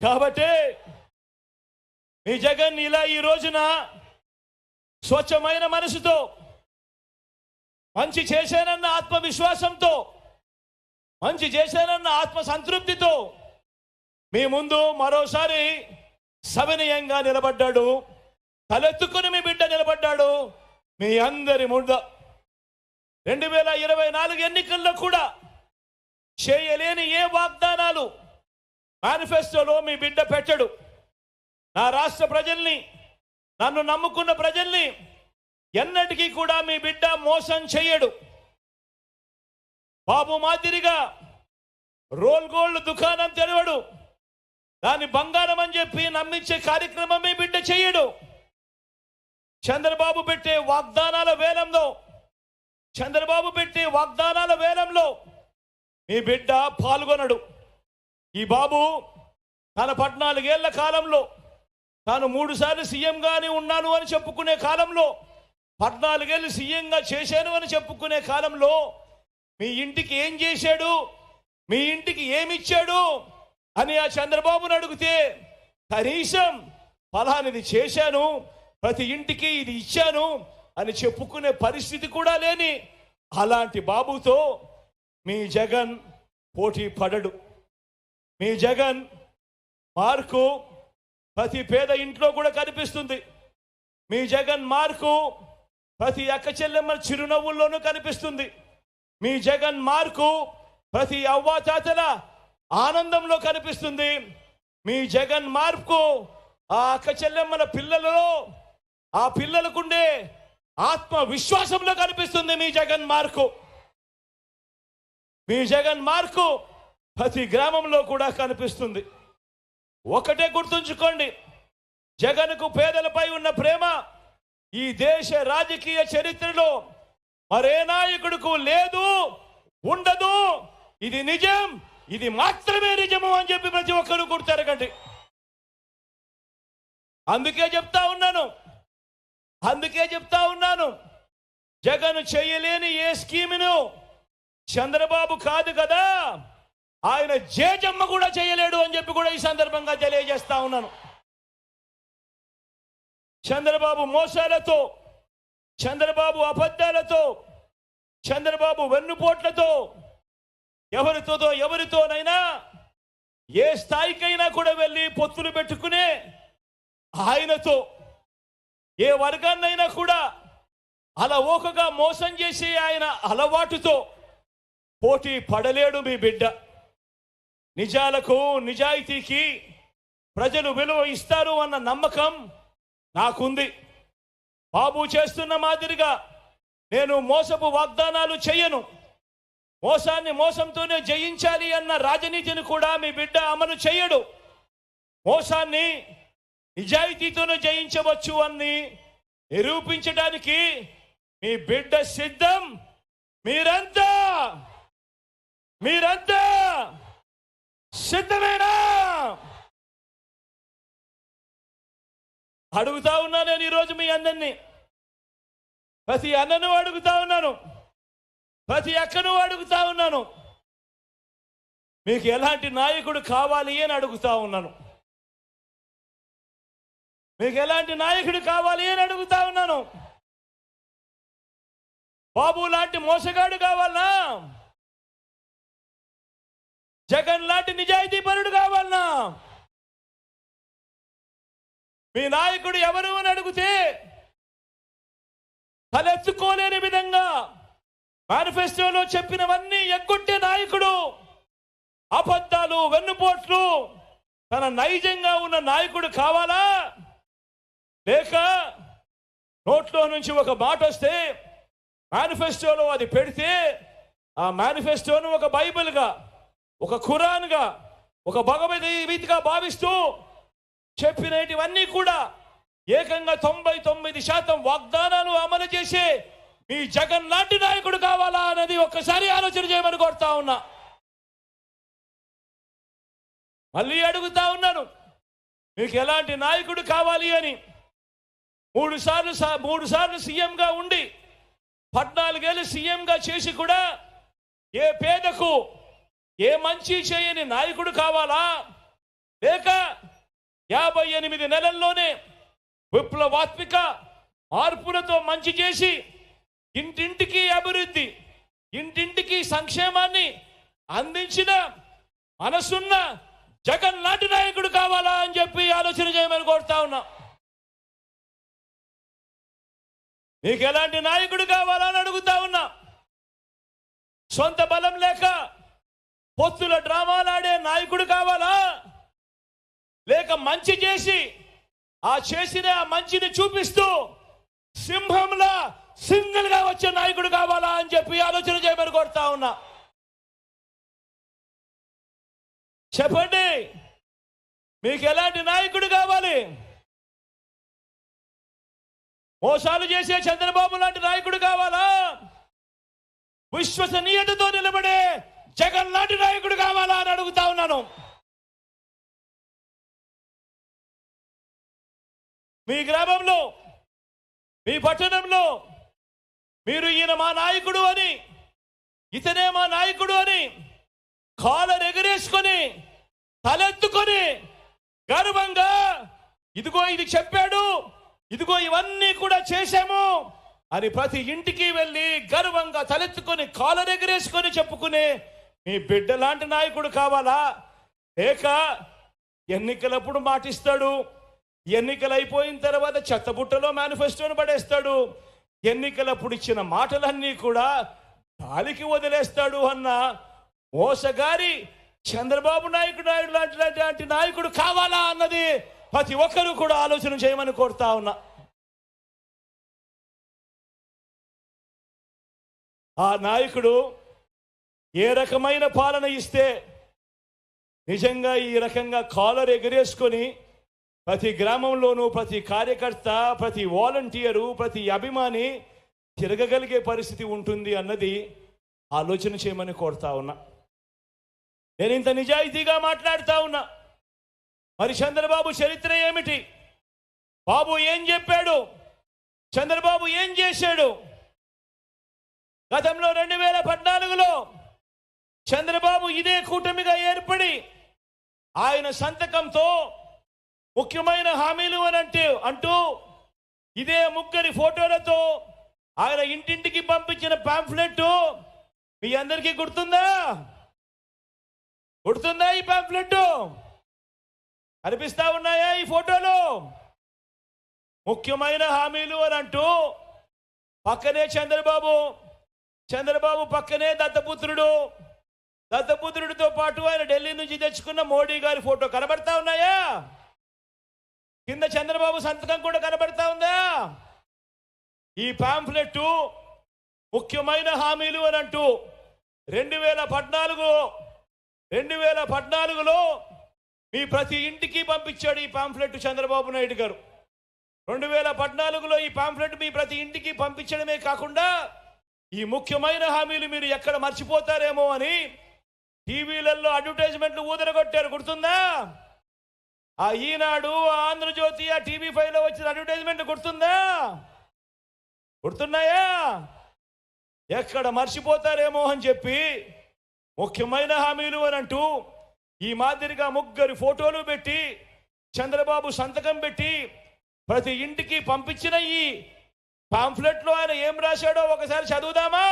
కాబట్టి మీ జగన్ ఇలా ఈ రోజున స్వచ్ఛమైన మనసుతో, మంచి చేశానన్న ఆత్మవిశ్వాసంతో, మంచి చేశానన్న ఆత్మ సంతృప్తితో మీ ముందు మరోసారి సవినయంగా నిలబడ్డాడు. తలెత్తుకుని మీ బిడ్డ నిలబడ్డాడు మీ అందరి ముందు. 2024 ఎన్నికల్లో కూడా చేయలేని ఏ వాగ్దానాలు మేనిఫెస్టోలో మీ బిడ్డ పెట్టడు. నా రాష్ట్ర ప్రజల్ని, నన్ను నమ్ముకున్న ప్రజల్ని ఎన్నటికీ కూడా మీ బిడ్డ మోసం చేయడు. బాబు మాదిరిగా రోల్ గోల్డ్ దుకాణం తెరవడు. దాన్ని బంగారం అని చెప్పి నమ్మించే కార్యక్రమం మీ బిడ్డ చేయడు. చంద్రబాబు పెట్టే వాగ్దానాల వేలంలో మీ బిడ్డ పాల్గొనడు. ఈ బాబు తన 14 ఏళ్ల కాలంలో తాను 3 సార్లు సీఎంగానే ఉన్నాను అని చెప్పుకునే కాలంలో, 14 ఏళ్ళు సీఎంగా చేశాను అని చెప్పుకునే కాలంలో మీ ఇంటికి ఏం చేశాడు, మీ ఇంటికి ఏమిచ్చాడు అని ఆ చంద్రబాబును అడిగితే కనీసం ఫలానిది చేశాను, ప్రతి ఇంటికి ఇది ఇచ్చాను అని చెప్పుకునే పరిస్థితి కూడా లేని అలాంటి బాబుతో మీ జగన్ పోటీ పడడు. మీ జగన్ మార్కు ప్రతి పేద ఇంట్లో కూడా కనిపిస్తుంది. మీ జగన్ మార్కు ప్రతి అక్క చెల్లెమ్మ చిరునవ్వుల్లోనూ కనిపిస్తుంది. మీ జగన్ మార్కు ప్రతి అవ్వాతాతల ఆనందంలో కనిపిస్తుంది. మీ జగన్ మార్కు ఆ అక్క చెల్లెమ్మల పిల్లలలో, ఆ పిల్లలకుండే ఆత్మవిశ్వాసంలో కనిపిస్తుంది. మీ జగన్ మార్కు ప్రతి గ్రామంలో కూడా కనిపిస్తుంది. ఒకటే గుర్తుంచుకోండి, జగన్కు పేదలపై ఉన్న ప్రేమ ఈ దేశ రాజకీయ చరిత్రలో మరే నాయకుడికి లేదు, ఉండదు. ఇది నిజం, ఇది మాత్రమే నిజము అని చెప్పి ప్రతి ఒక్కరూ గుర్తెరగండి. అందుకే చెప్తా ఉన్నాను జగన్ చేయలేని ఏ స్కీమును చంద్రబాబు కాదు కదా, ఆయన జేజమ్మ కూడా చేయలేడు అని చెప్పి కూడా ఈ సందర్భంగా తెలియజేస్తా ఉన్నాను. చంద్రబాబు మోసాలతో, చంద్రబాబు అబద్ధాలతో, చంద్రబాబు వెన్నుపోట్లతో ఎవరితోనైనా ఏ స్థాయికైనా కూడా వెళ్ళి పొత్తులు పెట్టుకునే ఆయనతో, ఏ వర్గాన్నైనా కూడా అలవోకగా మోసం చేసే ఆయన అలవాటుతో పోటీ పడలేడు మీ బిడ్డ. నిజాలకు, నిజాయితీకి ప్రజలు విలువ ఇస్తారు అన్న నమ్మకం నాకుంది. బాబు చేస్తున్న మాదిరిగా నేను మోసపు వాగ్దానాలు చేయను. మోసాన్ని మోసంతోనే జయించాలి అన్న రాజనీతిని కూడా మీ బిడ్డ అమలు చేయడు. మోసాన్ని నిజాయితీతోనే జయించవచ్చు అని నిరూపించడానికి మీ బిడ్డ సిద్ధం. మీరంతా సిద్ధమేనా? అడుగుతా ఉన్నా నేను ఈరోజు మీ అందరినీ, ప్రతి అన్నను అడుగుతా ఉన్నాను, ప్రతి అక్కను అడుగుతా ఉన్నాను, మీకు ఎలాంటి నాయకుడు కావాలి అని అడుగుతా ఉన్నాను. మీకు ఎలాంటి నాయకుడు కావాలి అని అడుగుతా ఉన్నాను. బాబు లాంటి మోసగాడు కావాలనా? జగన్ లాంటి నిజాయితీ పరుడు కావాలనా? మీ నాయకుడు ఎవరు అని అడిగితే తలెత్తుకోలేని విధంగా మేనిఫెస్టోలో చెప్పినవన్నీ ఎగ్గొట్టే నాయకుడు, అబద్ధాలు, వెన్నుపోట్లు తన నైజంగా ఉన్న నాయకుడు కావాలా? లేక నోట్లో నుంచి ఒక మాట వస్తే మేనిఫెస్టోలో అది పెడితే ఆ మేనిఫెస్టోను ఒక బైబిల్గా, ఒక ఖురాన్గా, ఒక భగవద్గీతగా భావిస్తూ చెప్పినవన్నీ కూడా ఏకంగా 99% వాగ్దానాలు అమలు చేసే మీ జగన్ లాంటి నాయకుడు కావాలా అన్నది ఒక్కసారి ఆలోచన చేయమని కోరుతా ఉన్నా. మళ్ళీ అడుగుతా ఉన్నాను, మీకు ఎలాంటి నాయకుడు కావాలి అని. 3 సార్లు సీఎంగా ఉండి 14 ఏళ్ళు సీఎంగా చేసి కూడా ఏ పేదకు ఏ మంచి చేయని నాయకుడు కావాలా? లేక 58 నెలల్లోనే విప్లవాత్మక మార్పులతో మంచి చేసి ఇంటింటికి అభివృద్ధి, ఇంటింటికి సంక్షేమాన్ని అందించిన మనసున్న జగన్ లాంటి నాయకుడు కావాలా అని చెప్పి ఆలోచన చేయమని కోరుతా ఉన్నా. మీకు ఎలాంటి నాయకుడు కావాలా అని అడుగుతా ఉన్నా. సొంత బలం లేక పొత్తుల డ్రామాలాడే నాయకుడు కావాలా, లేక మంచి చేసి ఆ చేసిన మంచిని చూపిస్తూ సింహంలా సింగిల్ గా వచ్చే నాయకుడు కావాలా అని చెప్పి ఆలోచన చేయమని కోరుతా ఉన్నా. చెప్పండి, మీకు ఎలాంటి నాయకుడు కావాలి? మోసాలు చేసే చంద్రబాబు లాంటి నాయకుడు కావాలా, విశ్వసనీయతతో నిలబడే జగన్ లాంటి నాయకుడు కావాలా అని అడుగుతా ఉన్నాను. మీ గ్రామంలో, మీ పట్టణంలో మీరు ఈయన మా నాయకుడు అని, ఇతనే మా నాయకుడు అని కాలర్ ఎగరేసుకొని తలెత్తుకొని గర్వంగా ఇదిగో ఇది చెప్పాడు, ఇదిగో ఇవన్నీ కూడా చేశాము అని ప్రతి ఇంటికి వెళ్ళి గర్వంగా తలెత్తుకొని కాలర్ ఎగరేసుకొని చెప్పుకునే మీ బిడ్డ లాంటి నాయకుడు కావాలా, లేక ఎన్నికలప్పుడు మాటిస్తాడు, ఎన్నికలు అయిపోయిన తర్వాత చెత్తబుట్టలో మేనిఫెస్టోను పడేస్తాడు, ఎన్నికలప్పుడు ఇచ్చిన మాటలన్నీ కూడా గాలికి వదిలేస్తాడు అన్న మోసగారి చంద్రబాబు నాయుడు లాంటి నాయకుడు కావాలా అన్నది ప్రతి ఒక్కరూ కూడా ఆలోచన చేయమని కోరుతా ఉన్నా. ఆ నాయకుడు ఏ రకమైన పాలన ఇస్తే నిజంగా ఈ రకంగా కాలర్ ఎగరేసుకొని ప్రతి గ్రామంలోనూ ప్రతి కార్యకర్త, ప్రతి వాలంటీరు, ప్రతి అభిమాని తిరగగలిగే పరిస్థితి ఉంటుంది అన్నది ఆలోచన చేయమని కోరుతా ఉన్నా. నేను ఇంత నిజాయితీగా మాట్లాడుతా ఉన్నా. మరి చంద్రబాబు చరిత్ర ఏమిటి? బాబు ఏం చెప్పాడు? చంద్రబాబు ఏం చేశాడు? గతంలో 2014లో చంద్రబాబు ఇదే కూటమిగా ఏర్పడి ఆయన సంతకంతో ముఖ్యమైన హామీలు అని అంటూ ఇదే ముగ్గురి ఫోటోలతో ఆయన ఇంటింటికి పంపించిన పాంఫ్లెట్ మీ అందరికీ గుర్తుందా? గుర్తుందా? ఈ పాంఫ్లెట్ కనిపిస్తా ఉన్నాయా ఈ ఫోటోలు? ముఖ్యమైన హామీలు అని అంటూ పక్కనే చంద్రబాబు పక్కనే దత్తపుత్రుడితో పాటు ఆయన ఢిల్లీ నుంచి తెచ్చుకున్న మోడీ గారి ఫోటో కనబడతా ఉన్నాయా? కింద చంద్రబాబు సంతకం కూడా కనబడతా ఉందా? ఈ పాంఫ్లెట్ ముఖ్యమైన హామీలు అని అంటూ 2014లో మీ ప్రతి ఇంటికి పంపించాడు ఈ పాంఫ్లెట్ చంద్రబాబు నాయుడు గారు. 2014లో ఈ పాంఫ్లెట్ మీ ప్రతి ఇంటికి పంపించడమే కాకుండా ఈ ముఖ్యమైన హామీలు మీరు ఎక్కడ మర్చిపోతారేమో అని టీవీలలో అడ్వర్టైజ్మెంట్లు ఊదరగొట్టారు. గుర్తుందా? ఆ ఈనాడు, ఆంధ్రజ్యోతి, ఆ TV5లో వచ్చిన అడ్వర్టైజ్మెంట్ గుర్తున్నాయా? ఎక్కడ మర్చిపోతారేమో అని చెప్పి ముఖ్యమైన హామీలు అని అంటూ ఈ మాదిరిగా ముగ్గురి ఫోటోలు పెట్టి చంద్రబాబు సంతకం పెట్టి ప్రతి ఇంటికి పంపించిన ఈ పాంఫ్లెట్లో ఆయన ఏం రాశాడో ఒకసారి చదువుదామా?